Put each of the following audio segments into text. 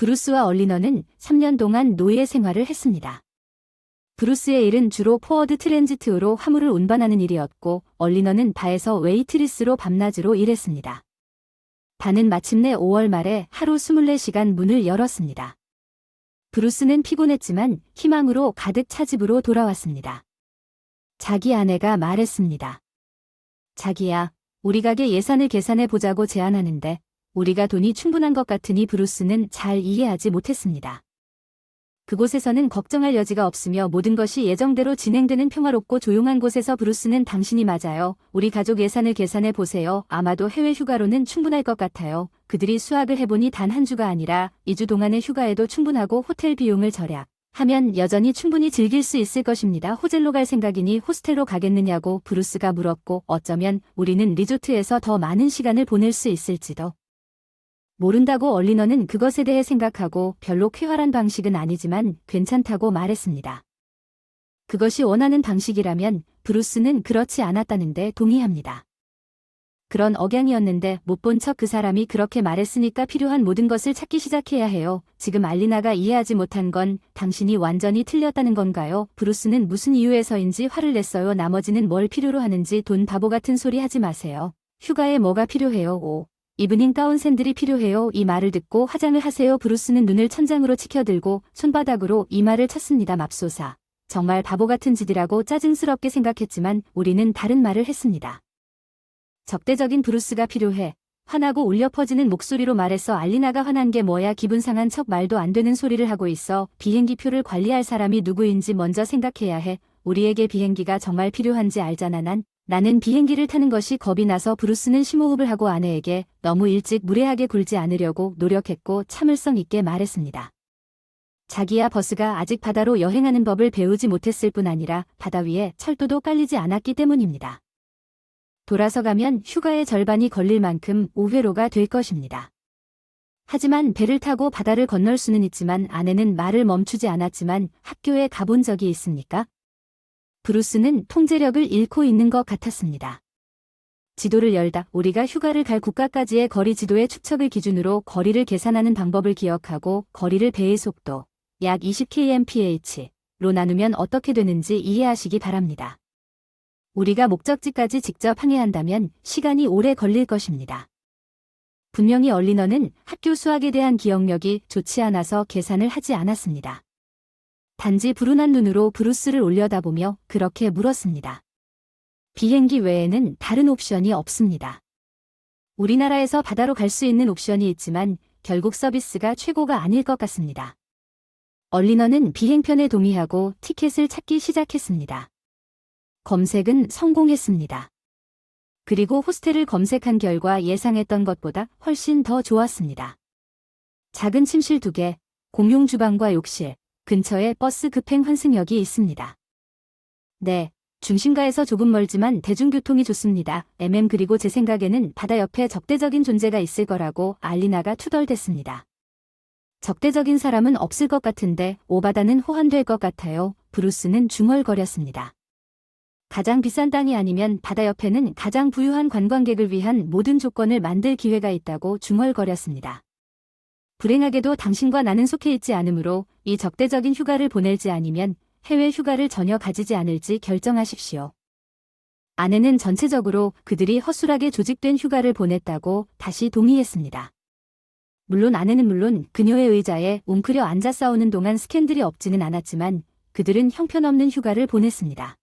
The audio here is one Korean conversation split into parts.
브루스와 얼리너는 3년 동안 노예 생활을 했습니다. 브루스의 일은 주로 포워드 트랜지트로 화물을 운반하는 일이었고 얼리너는 바에서 웨이트리스로 밤낮으로 일했습니다. 바는 마침내 5월 말에 하루 24시간 문을 열었습니다. 브루스는 피곤했지만 희망으로 가득 차 집으로 돌아왔습니다. 자기 아내가 말했습니다. 자기야, 우리 가게 예산을 계산해 보자고 제안하는데 우리가 돈이 충분한 것 같으니 브루스는 잘 이해하지 못했습니다. 그곳에서는 걱정할 여지가 없으며 모든 것이 예정대로 진행되는 평화롭고 조용한 곳에서 브루스는 당신이 맞아요. 우리 가족 예산을 계산해 보세요. 아마도 해외 휴가로는 충분할 것 같아요. 그들이 수학을 해보니 단 한 주가 아니라 2주 동안의 휴가에도 충분하고 호텔 비용을 절약하면 여전히 충분히 즐길 수 있을 것입니다. 호텔로 갈 생각이니 호스텔로 가겠느냐고 브루스가 물었고 어쩌면 우리는 리조트에서 더 많은 시간을 보낼 수 있을지도 모른다고 얼리너는 그것에 대해 생각하고 별로 쾌활한 방식은 아니지만 괜찮다고 말했습니다. 그것이 원하는 방식이라면 브루스는 그렇지 않았다는데 동의합니다. 그런 억양이었는데 못 본 척 그 사람이 그렇게 말했으니까 필요한 모든 것을 찾기 시작해야 해요. 지금 알리나가 이해하지 못한 건 당신이 완전히 틀렸다는 건가요? 브루스는 무슨 이유에서인지 화를 냈어요. 나머지는 뭘 필요로 하는지 돈 바보 같은 소리 하지 마세요. 휴가에 뭐가 필요해요? 이브닝 가운 샌들이 필요해요. 이 말을 듣고 화장을 하세요. 브루스는 눈을 천장으로 치켜들고 손바닥으로 이마를 쳤습니다. 맙소사. 정말 바보 같은 짓이라고 짜증스럽게 생각했지만 우리는 다른 말을 했습니다. 적대적인 브루스가 필요해. 화나고 울려 퍼지는 목소리로 말해서 알리나가 화난 게 뭐야. 기분 상한 척 말도 안 되는 소리를 하고 있어. 비행기표를 관리할 사람이 누구인지 먼저 생각해야 해. 우리에게 비행기가 정말 필요한지 알잖아. 나는 비행기를 타는 것이 겁이 나서. 브루스는 심호흡을 하고 아내에게 너무 일찍 무례하게 굴지 않으려고 노력했고 참을성 있게 말했습니다. 자기야, 버스가 아직 바다로 여행하는 법을 배우지 못했을 뿐 아니라 바다 위에 철도도 깔리지 않았기 때문입니다. 돌아서 가면 휴가의 절반이 걸릴 만큼 우회로가 될 것입니다. 하지만 배를 타고 바다를 건널 수는 있지만 아내는 말을 멈추지 않았지만 학교에 가본 적이 있습니까? 브루스는 통제력을 잃고 있는 것 같았습니다. 지도를 열다 우리가 휴가를 갈 국가까지의 거리 지도의 축척을 기준으로 거리를 계산하는 방법을 기억하고 거리를 배의 속도 약 20km/h로 나누면 어떻게 되는지 이해하시기 바랍니다. 우리가 목적지까지 직접 항해한다면 시간이 오래 걸릴 것입니다. 분명히 얼리너는 학교 수학에 대한 기억력이 좋지 않아서 계산을 하지 않았습니다. 단지 불운한 눈으로 브루스를 올려다보며 그렇게 물었습니다. 비행기 외에는 다른 옵션이 없습니다. 우리나라에서 바다로 갈 수 있는 옵션이 있지만 결국 서비스가 최고가 아닐 것 같습니다. 얼리너는 비행편에 동의하고 티켓을 찾기 시작했습니다. 검색은 성공했습니다. 그리고 호스텔을 검색한 결과 예상했던 것보다 훨씬 더 좋았습니다. 작은 침실 2개, 공용 주방과 욕실, 근처에 버스 급행 환승역이 있습니다. 네, 중심가에서 조금 멀지만 대중교통이 좋습니다. 그리고 제 생각에는 바다 옆에 적대적인 존재가 있을 거라고 알리나가 투덜댔습니다. 적대적인 사람은 없을 것 같은데 오바다는 호환될 것 같아요. 브루스는 중얼거렸습니다. 가장 비싼 땅이 아니면 바다 옆에는 가장 부유한 관광객을 위한 모든 조건을 만들 기회가 있다고 중얼거렸습니다. 불행하게도 당신과 나는 속해 있지 않으므로 이 적대적인 휴가를 보낼지 아니면 해외 휴가를 전혀 가지지 않을지 결정하십시오. 아내는 전체적으로 그들이 허술하게 조직된 휴가를 보냈다고 다시 동의했습니다. 물론 아내는 물론 그녀의 의자에 웅크려 앉아 싸우는 동안 스캔들이 없지는 않았지만 그들은 형편없는 휴가를 보냈습니다.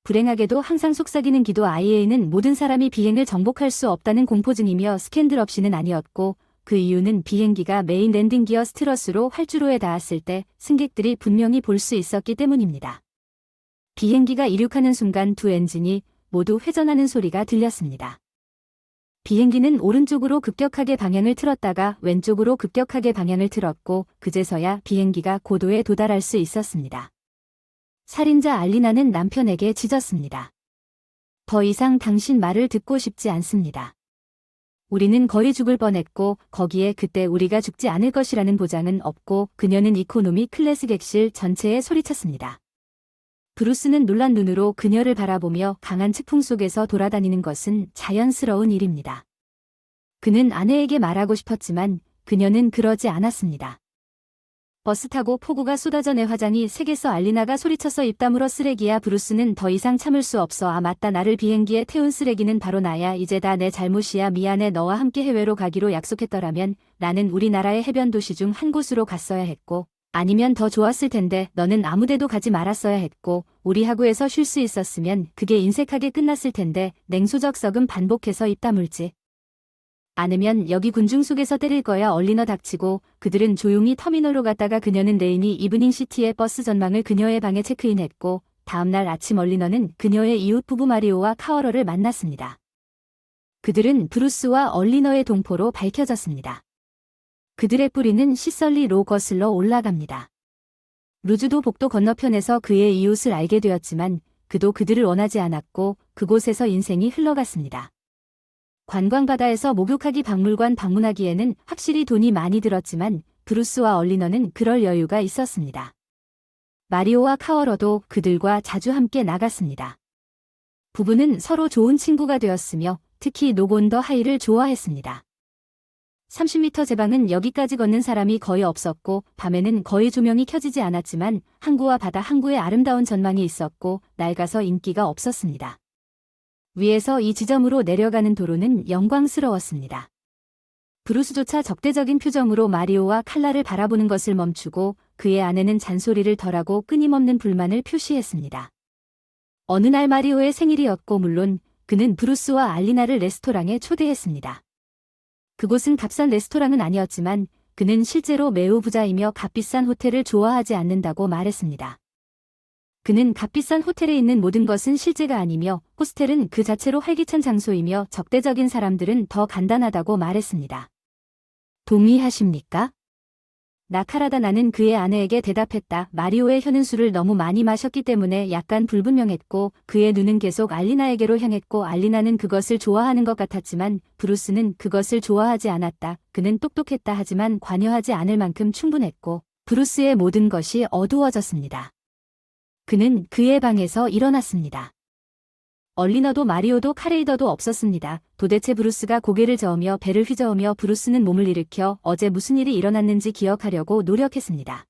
불행하게도 항상 속삭이는 기도 IA는 모든 사람이 비행을 정복할 수 없다는 공포증이며 스캔들 없이는 아니었고 그 이유는 비행기가 메인 랜딩 기어 스트러스로 활주로에 닿았을 때 승객들이 분명히 볼 수 있었기 때문입니다. 비행기가 이륙하는 순간 2 엔진이 모두 회전하는 소리가 들렸습니다. 비행기는 오른쪽으로 급격하게 방향을 틀었다가 왼쪽으로 급격하게 방향을 틀었고 그제서야 비행기가 고도에 도달할 수 있었습니다. 살인자 알리나는 남편에게 짖었습니다. 더 이상 당신 말을 듣고 싶지 않습니다. 우리는 거의 죽을 뻔했고 거기에 그때 우리가 죽지 않을 것이라는 보장은 없고 그녀는 이코노미 클래스 객실 전체에 소리쳤습니다. 브루스는 놀란 눈으로 그녀를 바라보며 강한 측풍 속에서 돌아다니는 것은 자연스러운 일입니다. 그는 아내에게 말하고 싶었지만 그녀는 그러지 않았습니다. 버스 타고 폭우가 쏟아져 내 화장이 새겠어. 알리나가 소리쳐서 입 다물어. 쓰레기야. 브루스는 더 이상 참을 수 없어. 아 맞다. 나를 비행기에 태운 쓰레기는 바로 나야. 이제 다 내 잘못이야. 미안해. 너와 함께 해외로 가기로 약속했더라면 나는 우리나라의 해변 도시 중 한 곳으로 갔어야 했고 아니면 더 좋았을 텐데 너는 아무데도 가지 말았어야 했고 우리 하구에서 쉴 수 있었으면 그게 인색하게 끝났을 텐데 냉소적 썩음 반복해서 입 다물지 않으면 여기 군중 속에서 때릴 거야. 얼리너 닥치고. 그들은 조용히 터미널로 갔다가 그녀는 레인이 이브닝 시티의 버스 전망을 그녀의 방에 체크인했고 다음날 아침 얼리너는 그녀의 이웃 부부 마리오와 카어러를 만났습니다. 그들은 브루스와 얼리너의 동포로 밝혀졌습니다. 그들의 뿌리는 시설리로 거슬러 올라갑니다. 루즈도 복도 건너편에서 그의 이웃을 알게 되었지만 그도 그들을 원하지 않았고 그곳에서 인생이 흘러갔습니다. 관광바다에서 목욕하기 박물관 방문하기에는 확실히 돈이 많이 들었지만 브루스와 얼리너는 그럴 여유가 있었습니다. 마리오와 카어러도 그들과 자주 함께 나갔습니다. 부부는 서로 좋은 친구가 되었으며 특히 노곤더 하이를 좋아했습니다. 30m 제방은 여기까지 걷는 사람이 거의 없었고 밤에는 거의 조명이 켜지지 않았지만 항구와 바다 항구의 아름다운 전망이 있었고 낡아서 인기가 없었습니다. 위에서 이 지점으로 내려가는 도로는 영광스러웠습니다. 브루스조차 적대적인 표정으로 마리오와 칼라를 바라보는 것을 멈추고 그의 아내는 잔소리를 덜하고 끊임없는 불만을 표시했습니다. 어느 날 마리오의 생일이었고 물론 그는 브루스와 알리나를 레스토랑에 초대했습니다. 그곳은 값싼 레스토랑은 아니었지만 그는 실제로 매우 부자이며 값비싼 호텔을 좋아하지 않는다고 말했습니다. 그는 값비싼 호텔에 있는 모든 것은 실제가 아니며 호스텔은 그 자체로 활기찬 장소이며 적대적인 사람들은 더 간단하다고 말했습니다. 동의하십니까? 나카라다. 나는 그의 아내에게 대답했다. 마리오의 혀는 술을 너무 많이 마셨기 때문에 약간 불분명했고 그의 눈은 계속 알리나에게로 향했고 알리나는 그것을 좋아하는 것 같았지만 브루스는 그것을 좋아하지 않았다. 그는 똑똑했다 하지만 관여하지 않을 만큼 충분했고 브루스의 모든 것이 어두워졌습니다. 그는 그의 방에서 일어났습니다. 얼리너도 마리오도 카레이더도 없었습니다. 도대체 브루스가 고개를 저으며 배를 휘저으며 브루스는 몸을 일으켜 어제 무슨 일이 일어났는지 기억하려고 노력했습니다.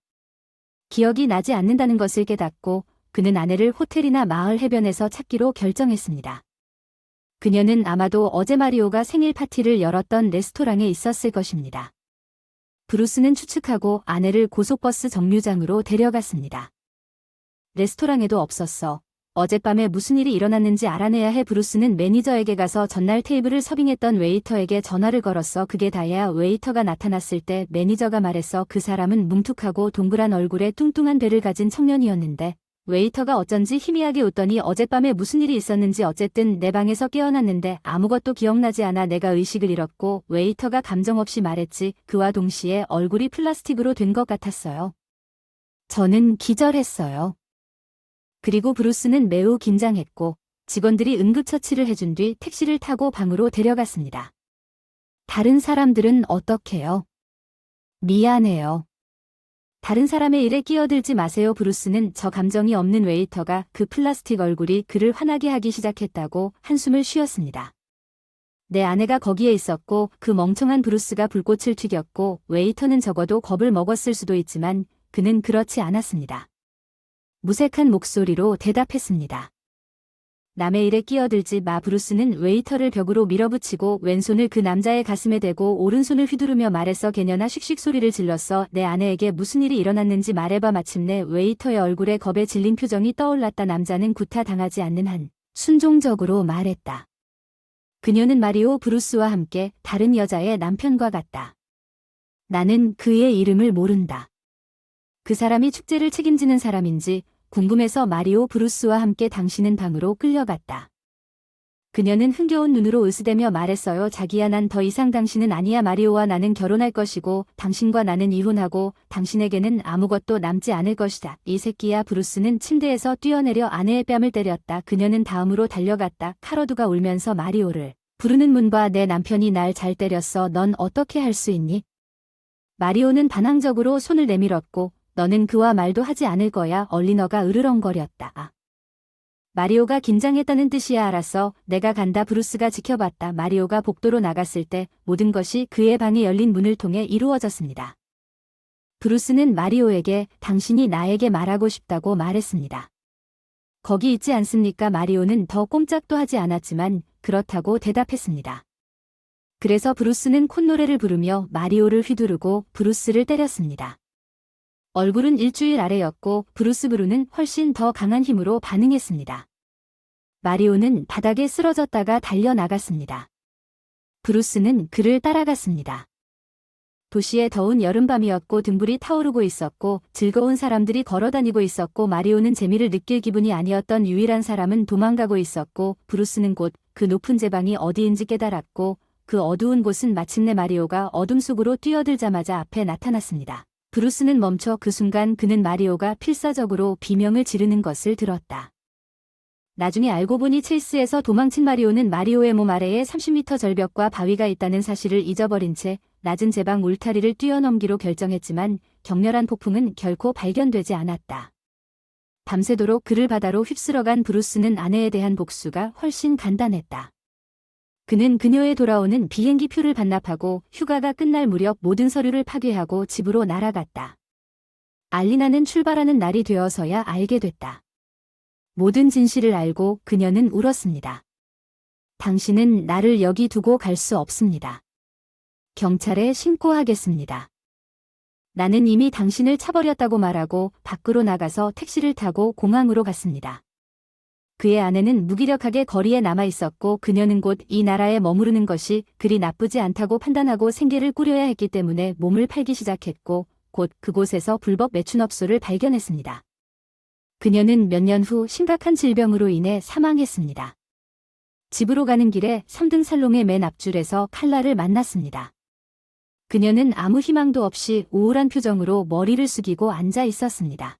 기억이 나지 않는다는 것을 깨닫고 그는 아내를 호텔이나 마을 해변에서 찾기로 결정했습니다. 그녀는 아마도 어제 마리오가 생일 파티를 열었던 레스토랑에 있었을 것입니다. 브루스는 추측하고 아내를 고속버스 정류장으로 데려갔습니다. 레스토랑에도 없었어. 어젯밤에 무슨 일이 일어났는지 알아내야 해. 브루스는 매니저에게 가서 전날 테이블을 서빙했던 웨이터에게 전화를 걸었어. 그게 다야. 웨이터가 나타났을 때 매니저가 말했어. 그 사람은 뭉툭하고 동그란 얼굴에 뚱뚱한 배를 가진 청년이었는데 웨이터가 어쩐지 희미하게 웃더니 어젯밤에 무슨 일이 있었는지 어쨌든 내 방에서 깨어났는데 아무것도 기억나지 않아. 내가 의식을 잃었고 웨이터가 감정 없이 말했지. 그와 동시에 얼굴이 플라스틱으로 된 것 같았어요. 저는 기절했어요. 그리고 브루스는 매우 긴장했고 직원들이 응급처치를 해준 뒤 택시를 타고 방으로 데려갔습니다. 다른 사람들은 어떻게요? 미안해요. 다른 사람의 일에 끼어들지 마세요. 브루스는 저 감정이 없는 웨이터가 그 플라스틱 얼굴이 그를 화나게 하기 시작했다고 한숨을 쉬었습니다. 내 아내가 거기에 있었고 그 멍청한 브루스가 불꽃을 튀겼고 웨이터는 적어도 겁을 먹었을 수도 있지만 그는 그렇지 않았습니다. 무색한 목소리로 대답했습니다. 남의 일에 끼어들지 마. 브루스는 웨이터를 벽으로 밀어붙이고 왼손을 그 남자의 가슴에 대고 오른손을 휘두르며 말했어. 개년아. 씩씩 소리를 질렀어. 내 아내에게 무슨 일이 일어났는지 말해봐. 마침내 웨이터의 얼굴에 겁에 질린 표정이 떠올랐다. 남자는 구타당하지 않는 한 순종적으로 말했다. 그녀는 마리오 브루스와 함께 다른 여자의 남편과 같다. 나는 그의 이름을 모른다. 그 사람이 축제를 책임지는 사람인지 궁금해서 마리오 브루스와 함께 당신은 방으로 끌려갔다. 그녀는 흥겨운 눈으로 으스대며 말했어요. 자기야. 난 더 이상 당신은 아니야. 마리오와 나는 결혼할 것이고 당신과 나는 이혼하고 당신에게는 아무것도 남지 않을 것이다. 이 새끼야. 브루스는 침대에서 뛰어내려 아내의 뺨을 때렸다. 그녀는 다음으로 달려갔다. 카로드가 울면서 마리오를 부르는 문봐. 내 남편이 날 잘 때렸어. 넌 어떻게 할 수 있니? 마리오는 반항적으로 손을 내밀었고 너는 그와 말도 하지 않을 거야. 얼리너가 으르렁거렸다. 마리오가 긴장했다는 뜻이야. 알았어. 내가 간다. 브루스가 지켜봤다. 마리오가 복도로 나갔을 때 모든 것이 그의 방에 열린 문을 통해 이루어졌습니다. 브루스는 마리오에게 당신이 나에게 말하고 싶다고 말했습니다. 거기 있지 않습니까? 마리오는 더 꼼짝도 하지 않았지만 그렇다고 대답했습니다. 그래서 브루스는 콧노래를 부르며 마리오를 휘두르고 브루스를 때렸습니다. 얼굴은 일주일 아래였고 브루스 브루는 훨씬 더 강한 힘으로 반응했습니다. 마리오는 바닥에 쓰러졌다가 달려나갔습니다. 브루스는 그를 따라갔습니다. 도시의 더운 여름밤이었고 등불이 타오르고 있었고 즐거운 사람들이 걸어다니고 있었고 마리오는 재미를 느낄 기분이 아니었던 유일한 사람은 도망가고 있었고 브루스는 곧 그 높은 제방이 어디인지 깨달았고 그 어두운 곳은 마침내 마리오가 어둠 속으로 뛰어들자마자 앞에 나타났습니다. 브루스는 멈춰 그 순간 그는 마리오가 필사적으로 비명을 지르는 것을 들었다. 나중에 알고 보니 첼스에서 도망친 마리오는 마리오의 몸 아래에 30m 절벽과 바위가 있다는 사실을 잊어버린 채 낮은 제방 울타리를 뛰어넘기로 결정했지만 격렬한 폭풍은 결코 발견되지 않았다. 밤새도록 그를 바다로 휩쓸어간 브루스는 아내에 대한 복수가 훨씬 간단했다. 그는 그녀의 돌아오는 비행기 표를 반납하고 휴가가 끝날 무렵 모든 서류를 파괴하고 집으로 날아갔다. 알리나는 출발하는 날이 되어서야 알게 됐다. 모든 진실을 알고 그녀는 울었습니다. 당신은 나를 여기 두고 갈 수 없습니다. 경찰에 신고하겠습니다. 나는 이미 당신을 차버렸다고 말하고 밖으로 나가서 택시를 타고 공항으로 갔습니다. 그의 아내는 무기력하게 거리에 남아 있었고 그녀는 곧 이 나라에 머무르는 것이 그리 나쁘지 않다고 판단하고 생계를 꾸려야 했기 때문에 몸을 팔기 시작했고 곧 그곳에서 불법 매춘업소를 발견했습니다. 그녀는 몇 년 후 심각한 질병으로 인해 사망했습니다. 집으로 가는 길에 3등 살롱의 맨 앞줄에서 칼라를 만났습니다. 그녀는 아무 희망도 없이 우울한 표정으로 머리를 숙이고 앉아 있었습니다.